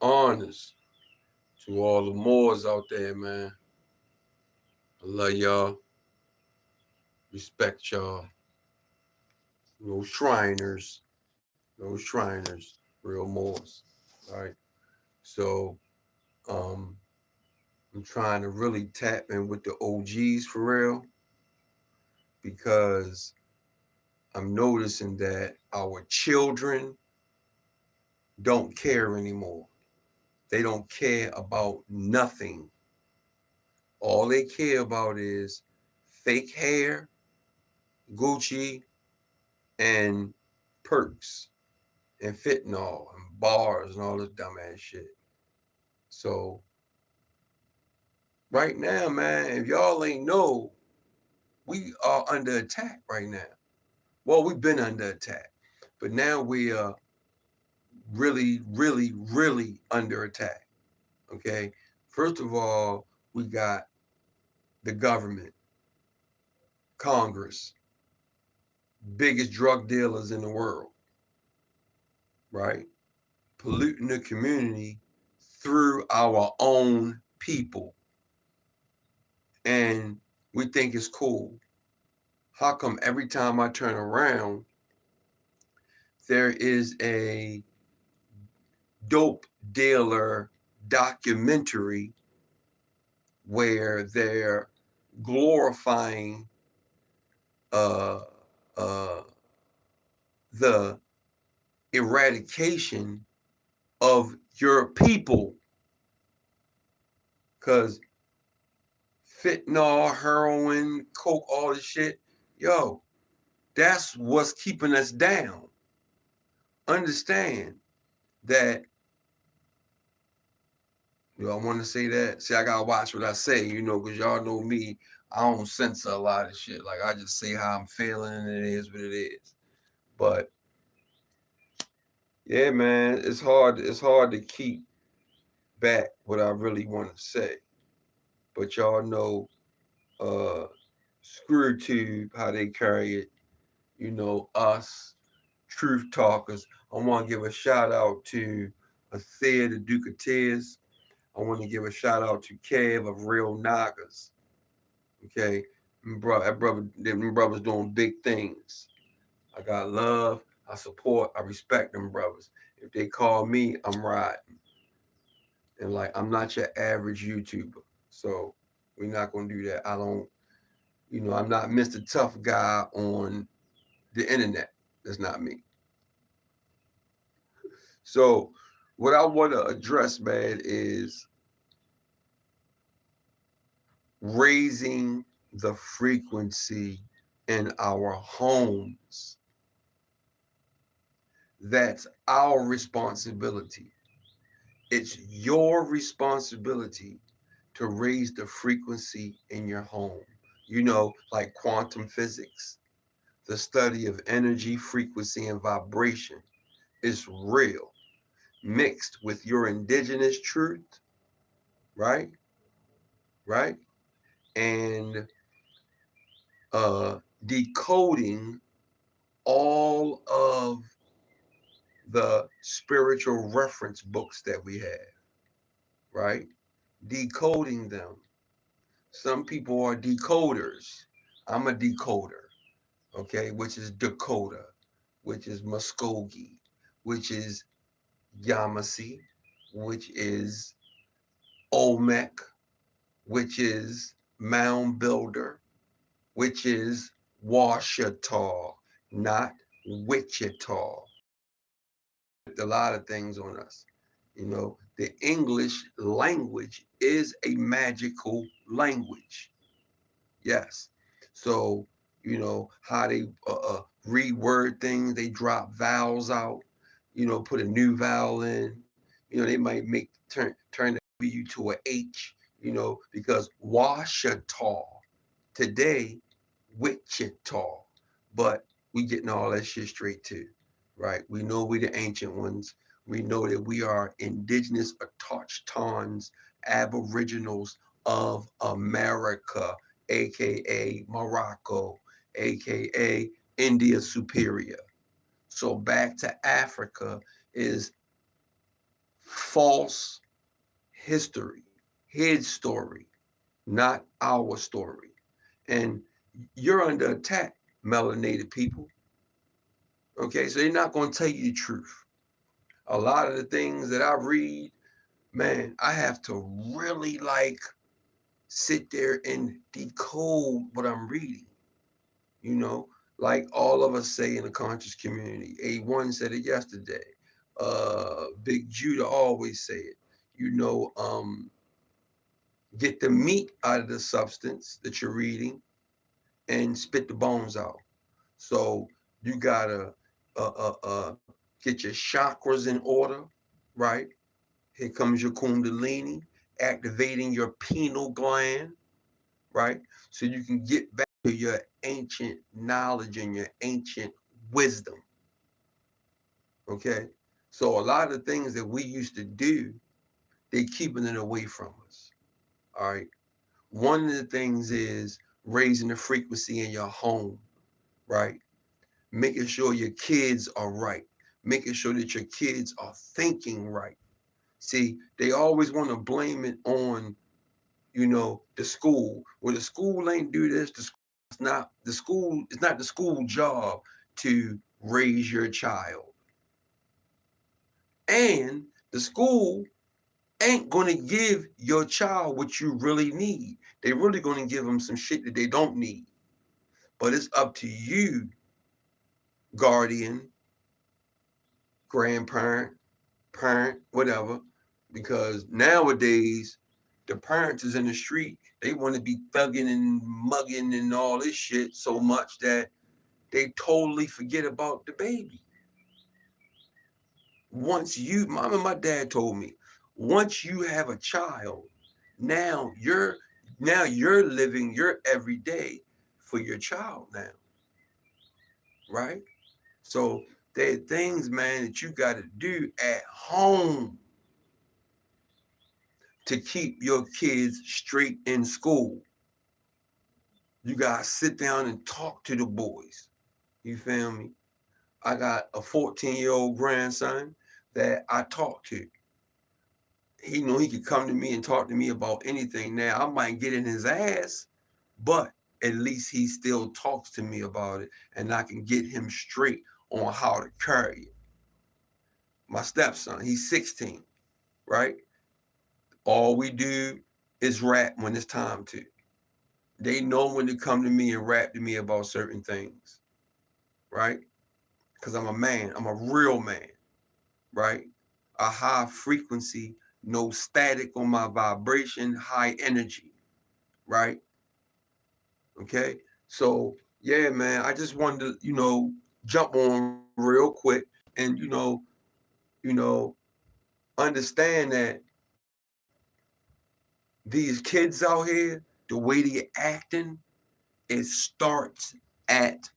honors to all the Moors out there, man. I love y'all, respect y'all. No Shriners, no Shriners, real Moors. All right. So um, I'm trying to really tap in with the OGs for real because I'm noticing that our children don't care anymore. They don't care about nothing. All they care about is fake hair, Gucci, and perks and fentanyl and bars and all this dumbass shit. So right now, man, if y'all ain't know, we are under attack right now. Well, we've been under attack, but now we are really, really, really under attack. Okay. First of all, we got the government, Congress, biggest drug dealers in the world, right? Polluting the community through our own people. And we think it's cool. How come every time I turn around, there is a dope dealer documentary where they're glorifying uh, uh, the eradication of your people? Because fentanyl, heroin, coke, all this shit, yo, that's what's keeping us down. Understand that, I want to say that. See, I gotta watch what I say, because y'all know me. I don't censor a lot of shit. Like I just say how I'm feeling, and it is what it is. But yeah, man, it's hard. It's hard to keep back what I really want to say. But y'all know, uh, Screw Tube, how they carry it. Us, truth talkers. I want to give a shout out to Athea, the Duke of Tears. I want to give a shout out to Kev of Real Nagas. Okay, bro, them brothers doing big things. I got love, I support, I respect them brothers. If they call me, I'm riding. And like, I'm not your average YouTuber, so we're not gonna do that. I don't, I'm not Mr. Tough Guy on the internet. That's not me. So, what I want to address, man, is raising the frequency in our homes. That's our responsibility. It's your responsibility to raise the frequency in your home. Like quantum physics, the study of energy, frequency, and vibration is real, mixed with your indigenous truth, right? Right? And uh, decoding all of the spiritual reference books that we have, right? Decoding them. Some people are decoders. I'm a decoder, okay, which is Dakota, which is Muskogee, which is Yamasee, which is Olmec, which is Mound Builder, which is Washita, not Wichita. A lot of things on us. The English language is a magical language. Yes. So, how they reword things, they drop vowels out, put a new vowel in. They might turn the W to a H, because Washita today, Wichita. But we getting all that shit straight too, right? We know we the ancient ones. We know that we are indigenous Autochtons, aboriginals of America, aka Morocco, aka India Superior. So back to Africa is false history, his story, not our story. And you're under attack, melanated people. Okay, so they're not going to tell you the truth. A lot of the things that I read, man, I have to really like sit there and decode what I'm reading. You know, like all of us say in the conscious community. A1 said it yesterday. Big Judah always say it. You know, get the meat out of the substance that you're reading and spit the bones out. So you gotta uh, uh, uh, get your chakras in order, right? Here comes your kundalini, activating your pineal gland, right? So you can get back to your ancient knowledge and your ancient wisdom, okay? So a lot of things that we used to do, they keeping it away from us, all right? One of the things is raising the frequency in your home, right? Making sure your kids are right, making sure that your kids are thinking right. See, they always want to blame it on, the school. Well, the school ain't do this. It's not the school job to raise your child. And the school ain't gonna give your child what you really need. They really gonna give them some shit that they don't need. But it's up to you, guardian, grandparent, parent, whatever, because nowadays the parents is in the street. They want to be thugging and mugging and all this shit so much that they totally forget about the baby. Mom and my dad told me, once you have a child, now you're living your everyday for your child now, right? So there are things, man, that you got to do at home to keep your kids straight in school. You got to sit down and talk to the boys. You feel me? I got a 14-year-old grandson that I talk to. He know he could come to me and talk to me about anything. Now, I might get in his ass, but at least he still talks to me about it, and I can get him straight on how to carry it. My stepson, he's 16, right? All we do is rap when it's time to. They know when to come to me and rap to me about certain things, right? Because I'm a man, I'm a real man, right? A high frequency, no static on my vibration, high energy, right? Okay. So yeah, man, I just wanted to, jump on real quick and you know, understand that these kids out here, the way they acting, it starts at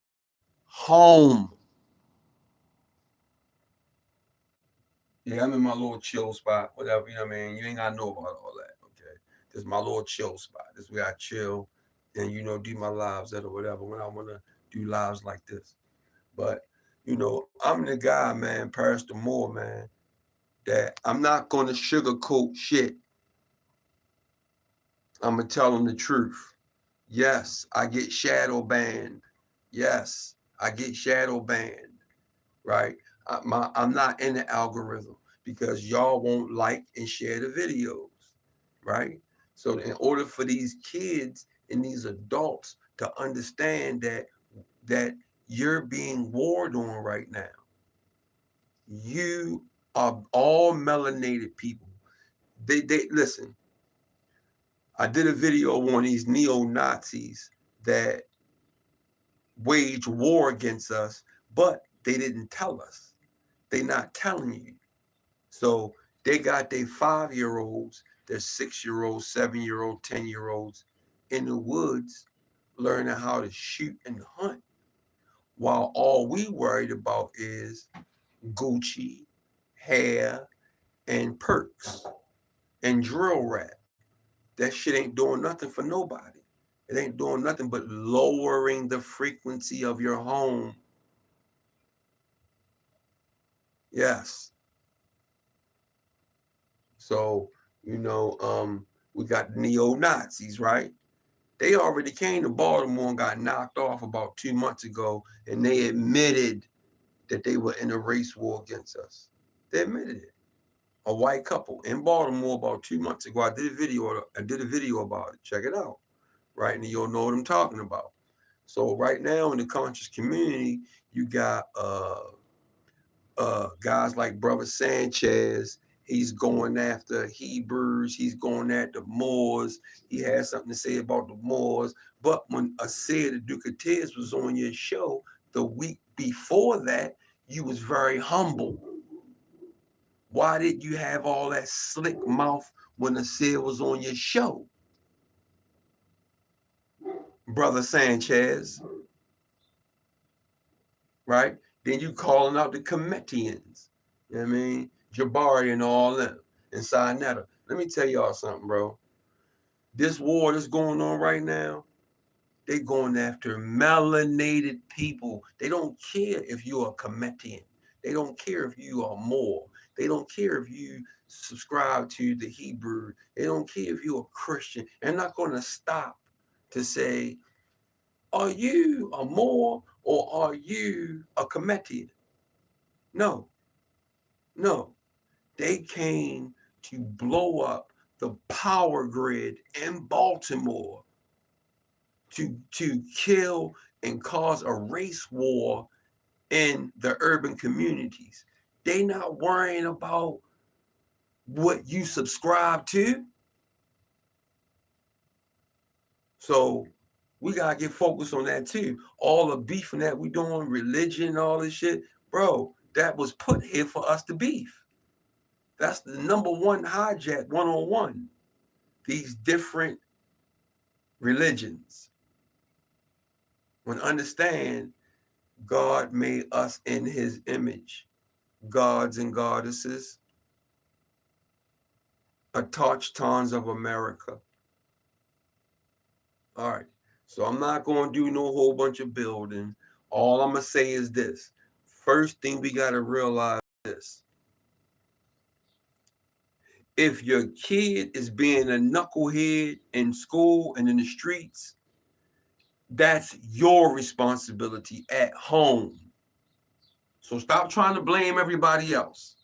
home. Yeah, I'm in my little chill spot, whatever, you know what I mean? You ain't gotta know about all that, okay? This is my little chill spot. This is where I chill and, do my lives at or whatever when I wanna do lives like this. But, I'm the guy, man, Pastor Moore, man, that I'm not gonna sugarcoat shit. I'm gonna tell them the truth. Yes, I get shadow banned. Yes, I get shadow banned, right? I'm not in the algorithm because y'all won't like and share the videos, right? So in order for these kids and these adults to understand that you're being warred on right now, you are all melanated people. They listen. I did a video on these neo Nazis that wage war against us, but they didn't tell us. They not telling you. So they got their 5-year-olds, their 6-year-olds, 7-year-olds, 10-year-olds in the woods learning how to shoot and hunt. While all we worried about is Gucci, hair, and perks and drill rap. That shit ain't doing nothing for nobody. It ain't doing nothing but lowering the frequency of your home. Yes. So, we got the neo-Nazis, right? They already came to Baltimore and got knocked off about 2 months ago, and they admitted that they were in a race war against us. They admitted it. A white couple in Baltimore about 2 months ago. I did a video about it. Check it out. Right? And you'll know what I'm talking about. So right now in the conscious community, you got guys like Brother Sanchez. He's going after Hebrews. He's going after Moors. He has something to say about the Moors. But when Asir the Ducatis was on your show the week before that, you was very humble. Why did you have all that slick mouth when Asir was on your show? Brother Sanchez, right? Then you calling out the Cometians. You know what I mean? Jabari and all them and Sinetta. Let me tell y'all something, bro. This war that's going on right now, they going after melanated people. They don't care if you're a Cometian. They don't care if you are Moor. They don't care if you subscribe to the Hebrew. They don't care if you're a Christian. They're not going to stop to say, are you a Moor or are you a Cometian? No, no. They came to blow up the power grid in Baltimore to kill and cause a race war in the urban communities. They not worrying about what you subscribe to. So we gotta get focused on that too. All the beefing that we doing, religion, all this shit, bro, that was put here for us to beef. That's the number one hijack 101. These different religions. When understand God made us in his image, gods and goddesses, autochtons of America. All right. So I'm not going to do no whole bunch of building. All I'm going to say is this. First thing we got to realize is if your kid is being a knucklehead in school and in the streets, that's your responsibility at home. So stop trying to blame everybody else.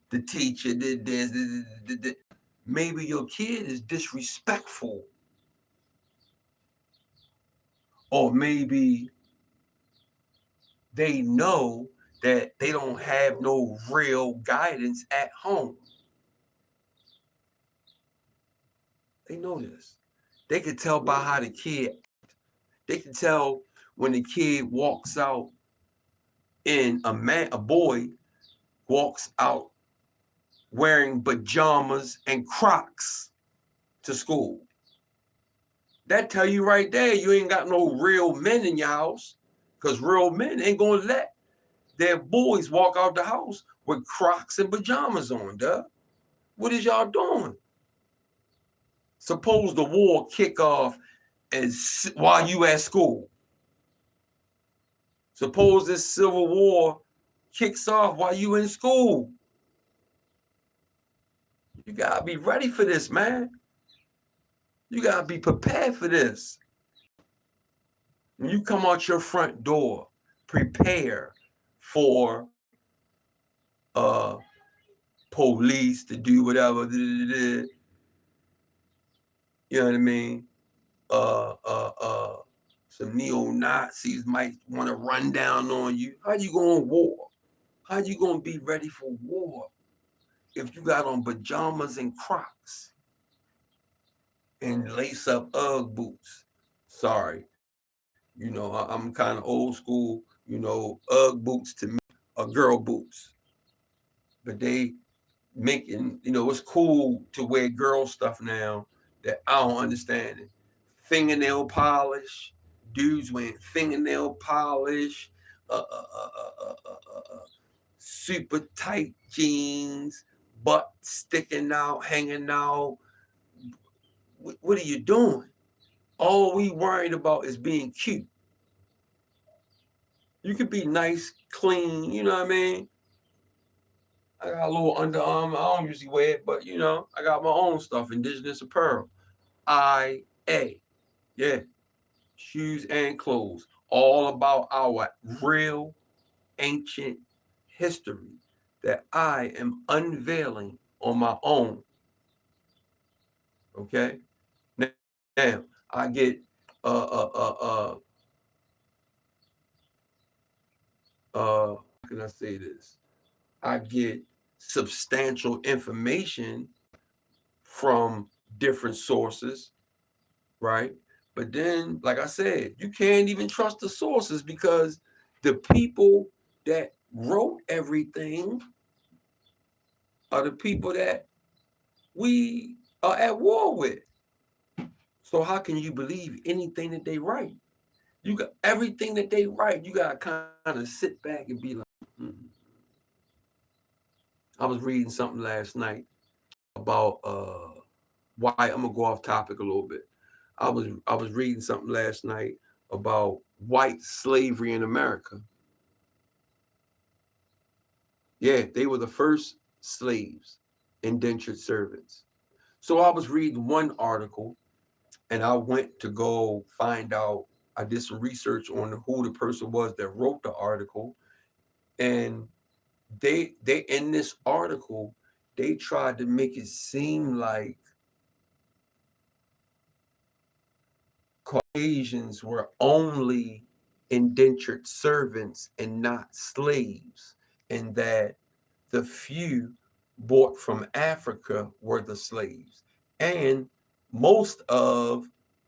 The teacher did this. Maybe your kid is disrespectful. Or maybe they know that they don't have no real guidance at home. They know this. They can tell by how the kid, they can tell when the kid walks out and a boy walks out wearing pajamas and Crocs to school. That tell you right there, you ain't got no real men in your house, because real men ain't gonna let their boys walk out the house with Crocs and pajamas on, duh. What is y'all doing? Suppose the war kick off as while you at school. Suppose this civil war kicks off while you in school. You gotta be ready for this, man. You gotta be prepared for this. When you come out your front door, prepare for police to do whatever. You know what I mean? Some neo-Nazis might want to run down on you. How you going to war? How you going to be ready for war if you got on pajamas and Crocs and lace up Ugg boots? Sorry. I'm kind of old school. Ugg boots to me are girl boots. But they making, it's cool to wear girl stuff now that I don't understand it. Fingernail polish, dudes wearing fingernail polish, super tight jeans, butt sticking out, hanging out. What are you doing? All we worried about is being cute. You could be nice, clean, you know what I mean? I got a little Under Armour. I don't usually wear it, but you know, I got my own stuff, indigenous apparel. IA. Yeah. Shoes and clothes. All about our real ancient history that I am unveiling on my own. Okay. Now I get uh uh uh uh how can I say this? I get substantial information from different sources, right? But then, like I said, you can't even trust the sources because the people that wrote everything are the people that we are at war with. So how can you believe anything that they write? You got everything that they write. You gotta kind of sit back and be like, hmm. I was reading something last night about why I'm gonna go off topic a little bit. I was reading something last night about white slavery in America. Yeah, they were the first slaves, indentured servants. So I was reading one article and I went to go find out. I did some research on who the person was that wrote the article. And they in this article, they tried to make it seem like Caucasians were only indentured servants and not slaves, and that the few bought from Africa were the slaves. And most of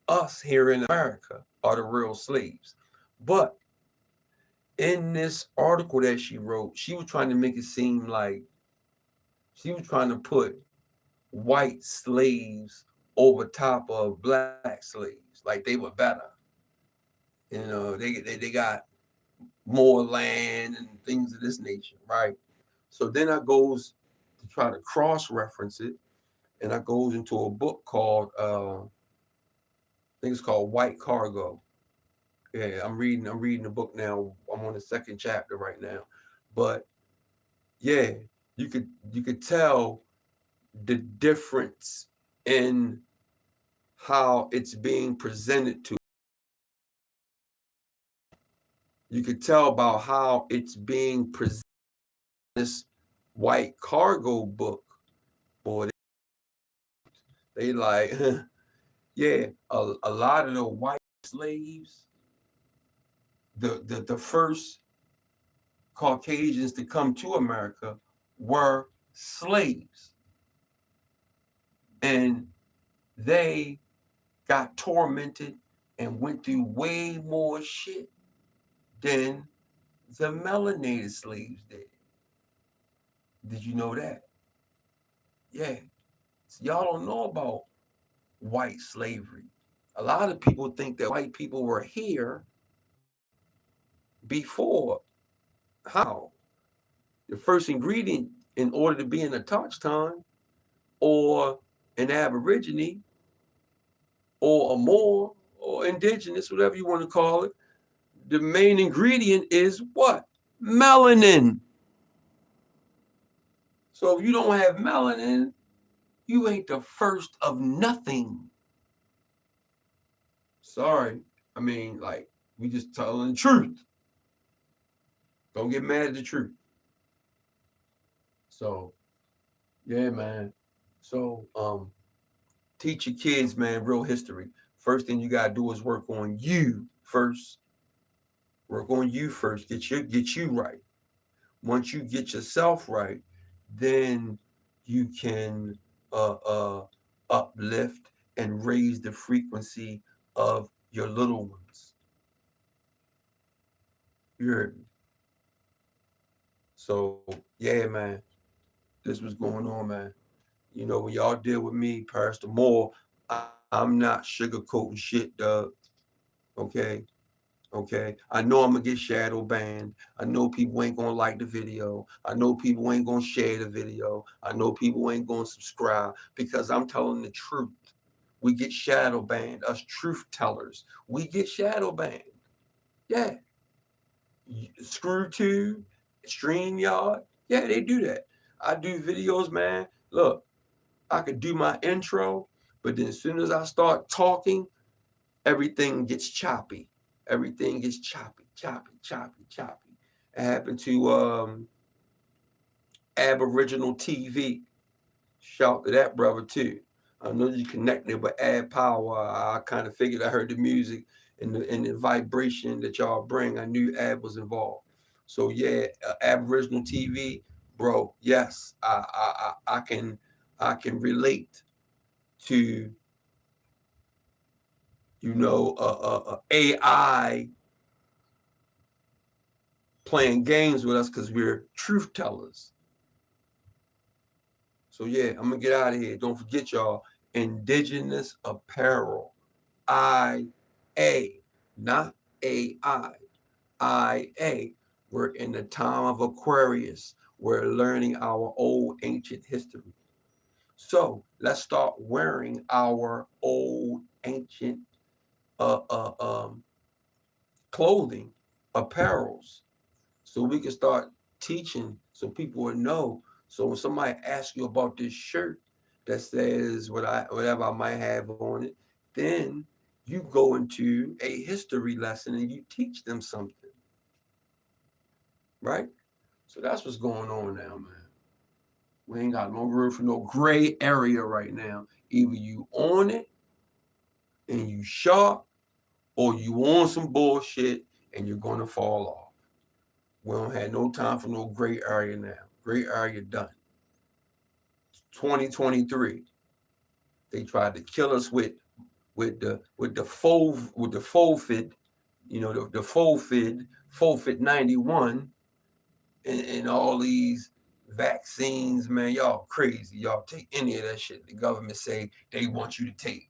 us here in America are the real slaves. But in this article that she wrote, she was trying to make it seem like she was trying to put white slaves over top of black slaves, like they were better. You know, they got more land and things of this nature, right? So then I goes to try to cross reference it, and I goes into a book called I think it's called White Cargo. Yeah, I'm reading the book now. I'm on the second chapter right now, but yeah, you could tell the difference in how it's being presented to. You could tell about how it's being presented. This White Cargo book, boy, they like, yeah, a lot of the white slaves, the first Caucasians to come to America were slaves, and they got tormented and went through way more shit than the melanated slaves did. Did you know that? Yeah. So y'all don't know about white slavery. A lot of people think that white people were here before. How? The first ingredient in order to be in a Touchton or an Aborigine or a Moor or indigenous, whatever you want to call it, the main ingredient is what? Melanin. So if you don't have melanin, you ain't the first of nothing. Sorry. I mean, like, we just telling the truth. Don't get mad at the truth. So, yeah, man. So, teach your kids, man, real history. First thing you gotta do is work on you first. Work on you first. Get you right. Once you get yourself right, then you can uplift and raise the frequency of your little ones. You heard me. So yeah, man, this was going on, man. You know, when y'all deal with me, Pastor Moore, I'm not sugarcoating shit, Doug. Okay. Okay. I know I'm gonna get shadow banned. I know people ain't gonna like the video. I know people ain't gonna share the video. I know people ain't gonna subscribe because I'm telling the truth. We get shadow banned, us truth tellers. We get shadow banned. Yeah. ScrewTube, StreamYard. Yeah, they do that. I do videos, man. Look, I could do my intro, but then as soon as I start talking, everything gets choppy. Everything gets choppy, choppy, choppy, choppy. It happened to Aboriginal TV. Shout to that brother too. I know you connected with Ad Power. I kind of figured I heard the music and the vibration that y'all bring. I knew Ab was involved. So yeah, Aboriginal TV, bro. Yes, I can relate to AI playing games with us because we're truth tellers. So yeah, I'm gonna get out of here. Don't forget y'all, Indigenous Apparel, IA, not AI, IA. We're in the time of Aquarius. We're learning our old ancient history. So let's start wearing our old ancient uh, uh, um, clothing, apparels, so we can start teaching so people will know. So when somebody asks you about this shirt that says whatever I might have on it, then you go into a history lesson and you teach them something, right? So that's what's going on now, man. We ain't got no room for no gray area right now. Either you on it and you sharp, or you on some bullshit and you're gonna fall off. We don't have no time for no gray area now. Gray area done. 2023. They tried to kill us with the FOVID, the FOVID 91, and all these vaccines, man. Y'all crazy. Y'all take any of that shit the government say they want you to take.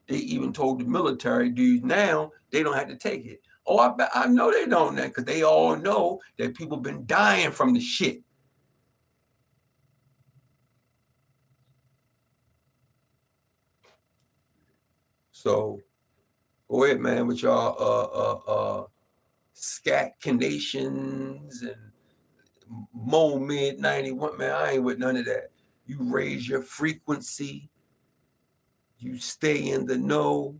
They even told the military dudes now they don't have to take it. Oh, I know they don't now because they all know that people been dying from the shit. So go ahead, man, with y'all scatinations and Mid 91, man. I ain't with none of that. You raise your frequency, you stay in the know,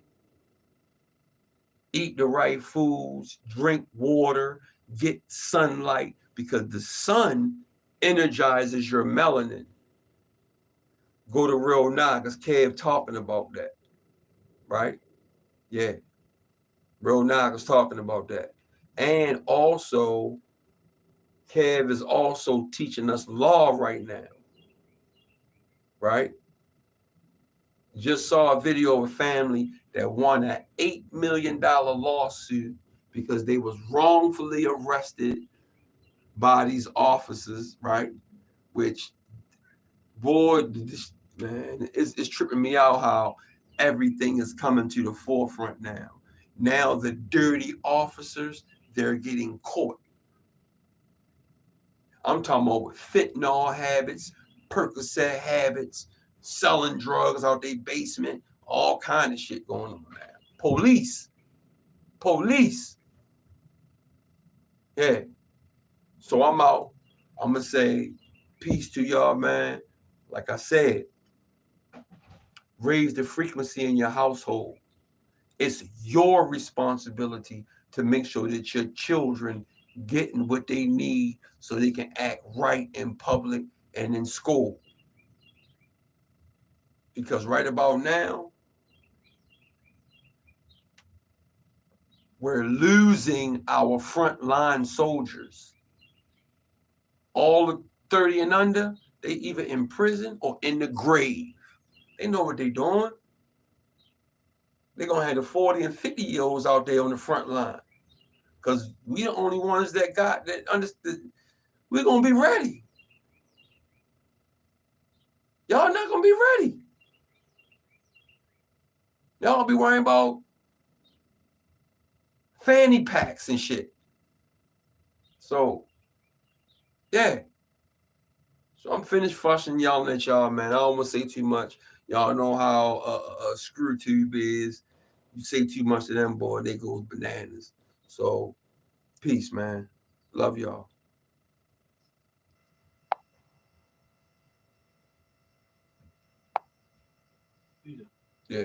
eat the right foods, drink water, get sunlight because the sun energizes your melanin. Go to Real Nagas, Kev talking about that, right? Yeah, Real Nagas talking about that. And also, Kev is also teaching us law right now, right? Just saw a video of a family that won an $8 million lawsuit because they was wrongfully arrested by these officers, right? Which, boy, this, man, it's tripping me out how everything is coming to the forefront now. Now the dirty officers, they're getting caught. I'm talking about with fentanyl habits, Percocet habits, selling drugs out their basement, all kind of shit going on now. Police, police. Yeah. So I'm out. I'm gonna say peace to y'all, man. Like I said, raise the frequency in your household. It's your responsibility to make sure that your children getting what they need so they can act right in public and in school. Because right about now, we're losing our frontline soldiers. All the 30 and under, they either in prison or in the grave. They know what they're doing. They're gonna have the 40 and 50-year-olds out there on the front line. Because we the only ones that got that understood. We're gonna be ready. Y'all not gonna be ready. Y'all be worrying about fanny packs and shit. So, yeah. So I'm finished fussing yelling at y'all, man. I don't want to say too much. Y'all know how screw tube is. You say too much to them, boy, they go bananas. So, peace, man. Love y'all. Yeah.